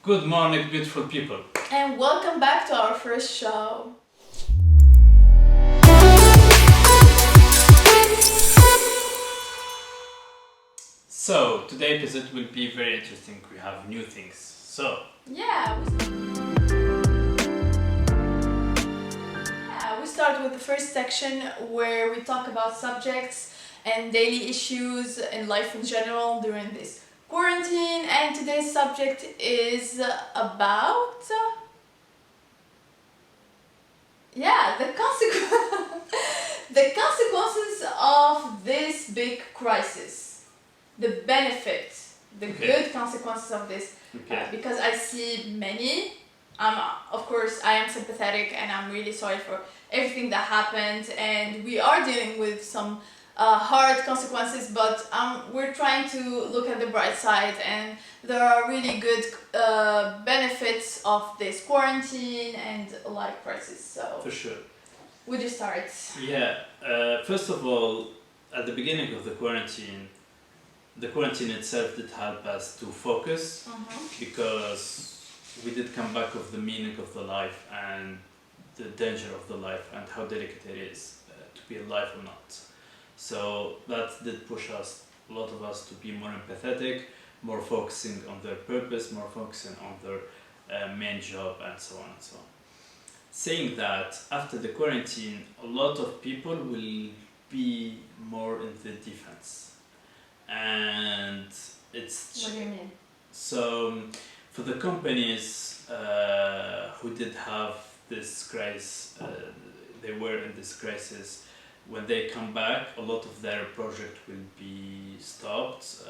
Good morning, beautiful people. And welcome back to our first show. So, today's episode will be very interesting. We have new things. So, we start with the first section where we talk about subjects and daily issues in life in general during this quarantine. And today's subject is about the consequences of this big crisis, the benefit, the good consequences of this. Because I see many. Of course, I am sympathetic and I'm really sorry for everything that happened, and we are dealing with some hard consequences, but we're trying to look at the bright side, and there are really good benefits of this quarantine and life crisis. So for sure. Would you start? Yeah, first of all, at the beginning of the quarantine itself did help us to focus because we did come back of the meaning of the life and the danger of the life and how delicate it is to be alive or not. So that did push us, a lot of us, to be more empathetic, more focusing on their purpose, more focusing on their main job, and so on and so on. Saying that, after the quarantine, a lot of people will be more in the defense. And it's... What do you mean? So, for the companies who did have this crisis, they were in this crisis, when they come back, a lot of their project will be stopped.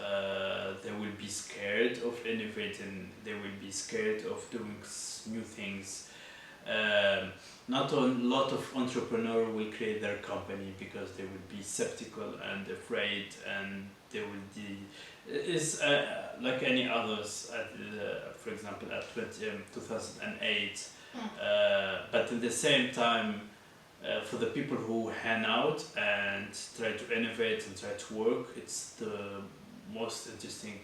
They will be scared of innovating. They will be scared of doing new things. Not a lot of entrepreneurs will create their company because they will be skeptical and afraid, and they will be is like any others. For example, at 2008. But at the same time, for the people who hang out and try to innovate and try to work, it's the most interesting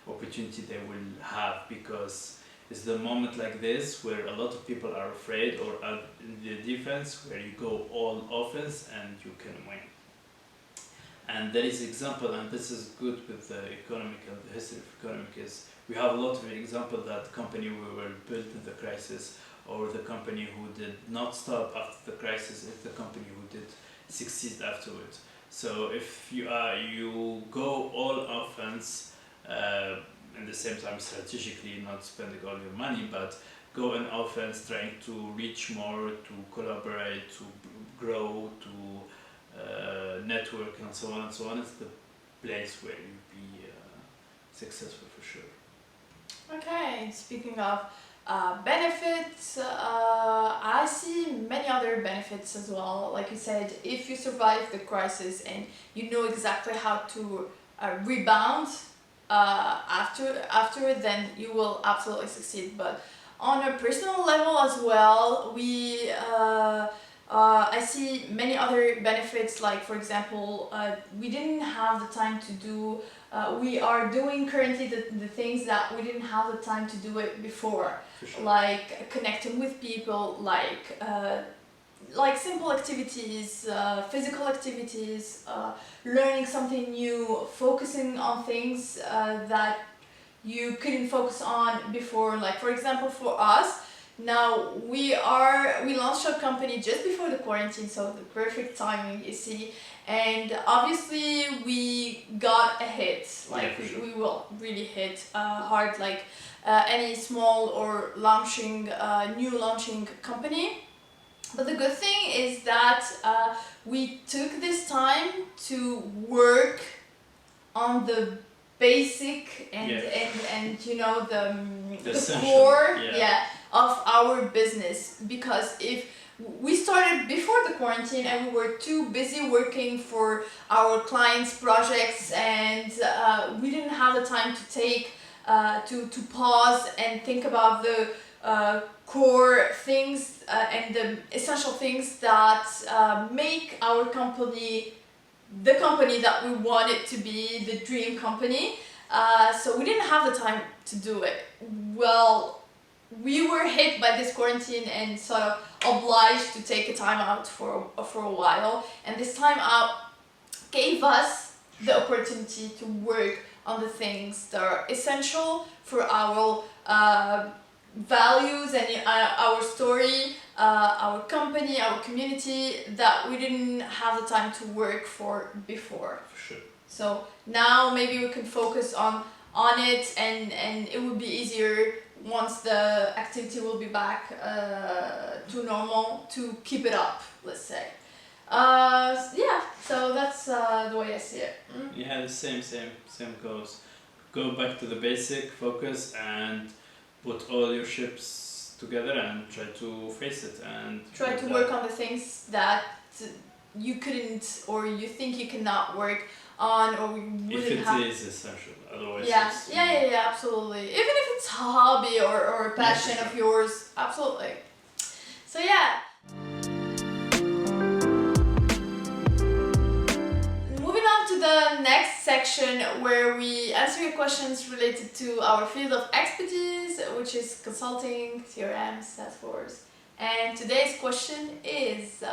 opportunity they will have, because it's the moment like this where a lot of people are afraid or are in the defense, where you go all offense and you can win. And there is example, and this is good with the economic and the history of economic, is we have a lot of example that company who were built in the crisis, or the company who did not stop after the crisis, is the company who did succeed afterwards. So if you go all offense, at the same time strategically, not spending all your money, but go on offense, trying to reach more, to collaborate, to grow, to network, and so on and so on. It's the place where you'll be successful for sure. Okay, speaking of benefits, I see many other benefits as well. Like you said, if you survive the crisis and you know exactly how to rebound after, then you will absolutely succeed. But on a personal level as well, I see many other benefits, like for example, we didn't have the time to do, we are doing currently the things that we didn't have the time to do it before. Sure. Like connecting with people, like simple activities, physical activities, learning something new, focusing on things that you couldn't focus on before. Like for example, for us, now we launched our company just before the quarantine, so the perfect timing, you see. And obviously we got a hit, like we will really hit hard, like any small or new launching company. But the good thing is that we took this time to work on the basic and you know the core of our business, because if we started before the quarantine and we were too busy working for our clients' projects, and we didn't have the time to take to pause and think about the core things and the essential things that make our company the company that we want it to be, the dream company. So we didn't have the time to do it. Well, we were hit by this quarantine and sort of obliged to take a time out for a while, and this time out gave us the opportunity to work on the things that are essential for our values and our story, our company, our community, that we didn't have the time to work for before. For sure. So now maybe we can focus on it, and it will be easier once the activity will be back to normal to keep it up, let's say. Yeah, so that's the way I see it. Yeah, the same goes. Go back to the basic, focus, and put all your ships together and try to face it and try to work on the things that you couldn't, or you think you cannot work on, or you wouldn't if it have. is essential, otherwise yeah, absolutely. Even if it's a hobby or a passion of yours, absolutely. So yeah. Moving on to the next section, where we answer your questions related to our field of expertise, which is consulting, CRM, Salesforce. And today's question is...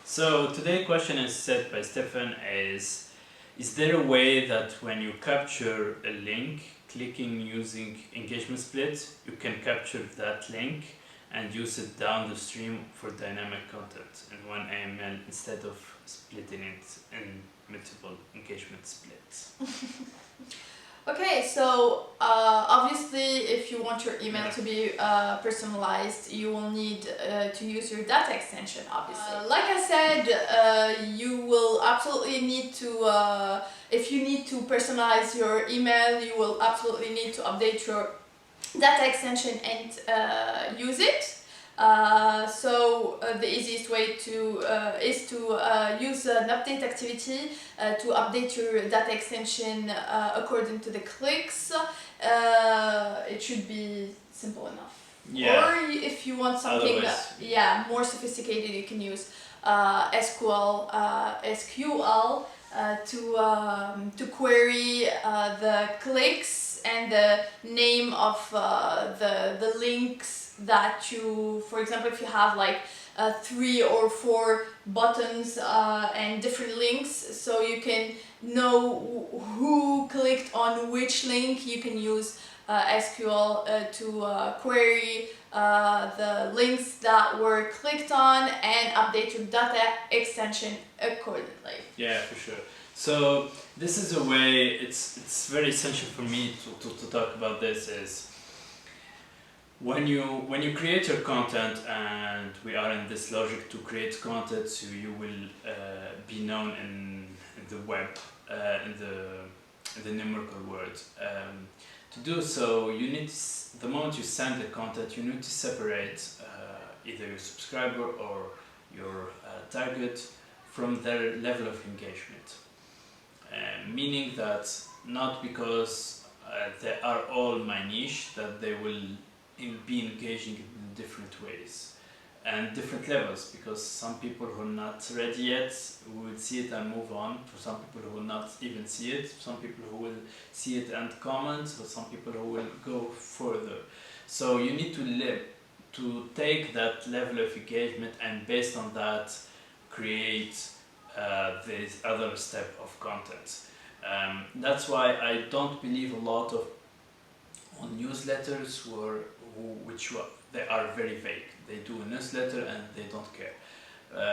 So today's question is set by Stefan is there a way that when you capture a link, clicking using engagement split, you can capture that link and use it down the stream for dynamic content in one AML instead of splitting it in multiple engagement splits? Okay, so obviously if you want your email to be personalized, you will need to use your data extension, obviously. Like I said, you will absolutely need to, if you need to personalize your email, you will absolutely need to update your data extension and use it. So the easiest way to is to use an update activity to update your data extension according to the clicks. It should be simple enough. Yeah. Or if you want something more sophisticated, you can use SQL to query the clicks and the name of the links that you, for example, if you have like 3 or 4 buttons and different links, so you can know who clicked on which link, you can use SQL to query the links that were clicked on and update your data extension accordingly. Yeah, for sure. So this is a way, it's very essential for me to talk about this, is when you create your content, and we are in this logic to create content so you will be known in the web, in the numerical world. To do so, you need to, the moment you send the content, you need to separate either your subscriber or your target from their level of engagement. Meaning that not because they are all my niche that they will be engaging in different ways and different levels, because some people who are not ready yet will see it and move on, for some people who will not even see it, some people who will see it and comment, or some people who will go further. So you need to take that level of engagement and based on that create this other step of content. That's why I don't believe a lot on newsletters which they are very vague. They do a newsletter and they don't care.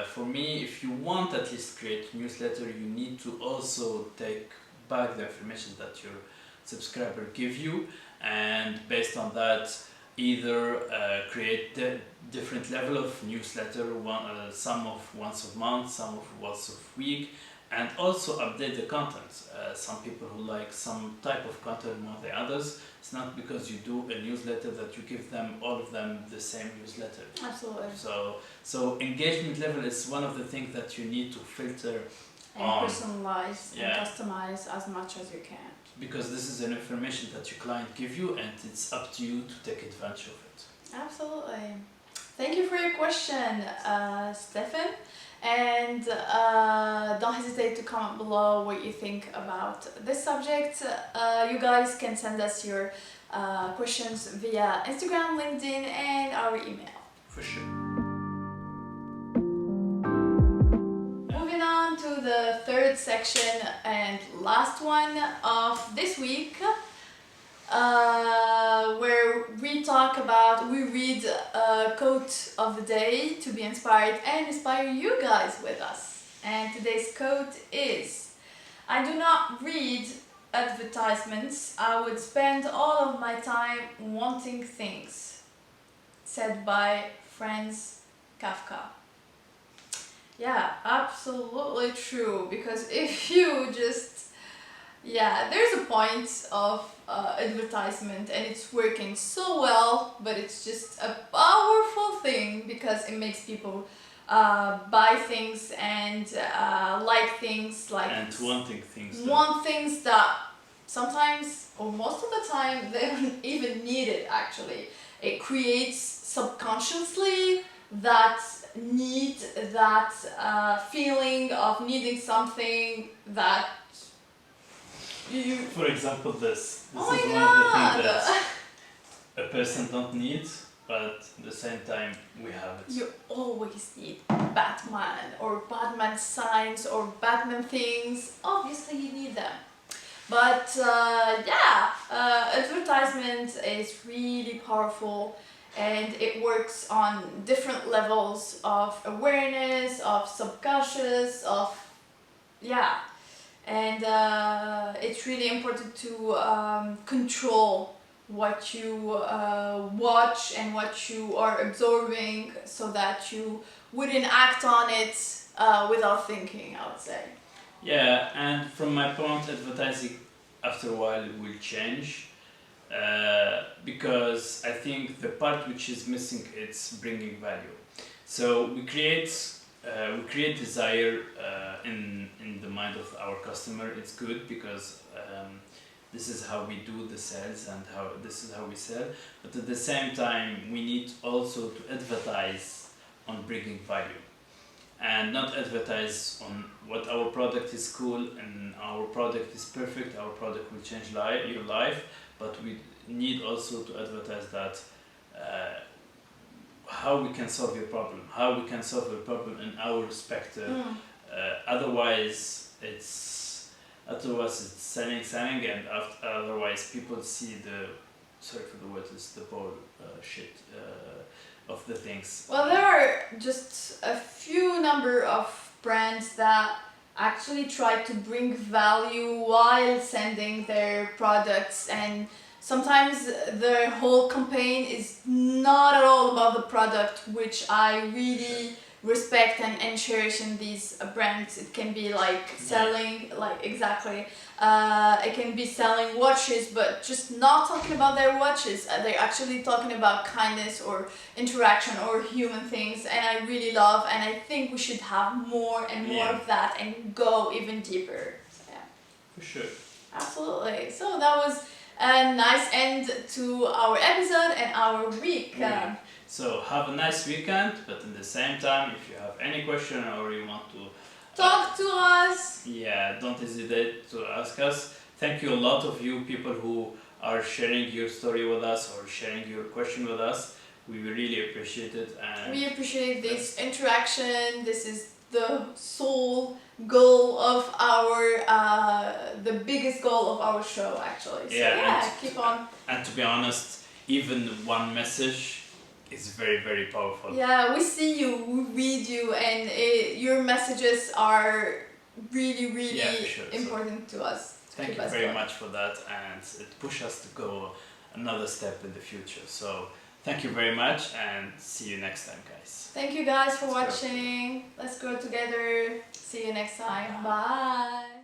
For me, if you want at least create a newsletter, you need to also take back the information that your subscriber give you, and based on that either create different level of newsletter, some of once a month, some of once a week, and also update the content. Some people who like some type of content more than others. It's not because you do a newsletter that you give them all of them the same newsletter. Absolutely. So engagement level is one of the things that you need to filter and personalize and customize as much as you can. Because this is an information that your client give you, and it's up to you to take advantage of it. Absolutely. Thank you for your question, Stefan. And don't hesitate to comment below what you think about this subject. You guys can send us your questions via Instagram, LinkedIn, and our email. For sure. Moving on to the third section and last one of this week, where we read a quote of the day to be inspired and inspire you guys with us. And today's quote is, "I do not read advertisements, I would spend all of my time wanting things," said by Franz Kafka. Yeah, absolutely true, because if you just, there's a point of advertisement and it's working so well, but it's just a powerful thing because it makes people buy things and like things, like and wanting things. Want things that sometimes or most of the time they don't even need it. Actually, it creates subconsciously that need, that feeling of needing something that you. For example, this Oh is my one of the things God. that a person don't need, but at the same time we have it. You always need Batman or Batman signs or Batman things. Obviously you need them. But advertisement is really powerful and it works on different levels of awareness, of subconscious, and it's really important to control what you watch and what you are absorbing so that you wouldn't act on it without thinking, I would say. Yeah, and from my point, advertising after a while will change because I think the part which is missing, it's bringing value. So we create desire in the mind of our customer. It's good because this is how we do the sales and this is how we sell. But at the same time, we need also to advertise on bringing value. And not advertise on what our product is cool and our product is perfect, our product will change your life, but we need also to advertise that how we can solve your problem, how we can solve your problem in our perspective. Otherwise it's selling, and otherwise people see sorry for the word, it's the bullshit of the things. Well, there are just a few number of brands that actually try to bring value while sending their products, and sometimes their whole campaign is not at all about the product, which I really respect and cherish in these brands. It can be like selling, it can be selling watches, but just not talking about their watches. They're actually talking about kindness or interaction or human things, and I really love, and I think we should have more and more of that and go even deeper. So, yeah. For sure. Absolutely. So that was a nice end to our episode and our week. So have a nice weekend, but at the same time, if you have any question or you want to talk to us, don't hesitate to ask us. Thank you a lot of you people who are sharing your story with us or sharing your question with us. We really appreciate it, and we appreciate this interaction. This is the sole goal of our the biggest goal of our show, actually. So keep on. And to be honest, even one message is very, very powerful. Yeah, we see you, we read you, and your messages are really, really important to us. Thank you very much for that, and it pushes us to go another step in the future. So thank you very much, and see you next time, guys. Thank you guys for watching. Let's grow together. See you next time. Bye.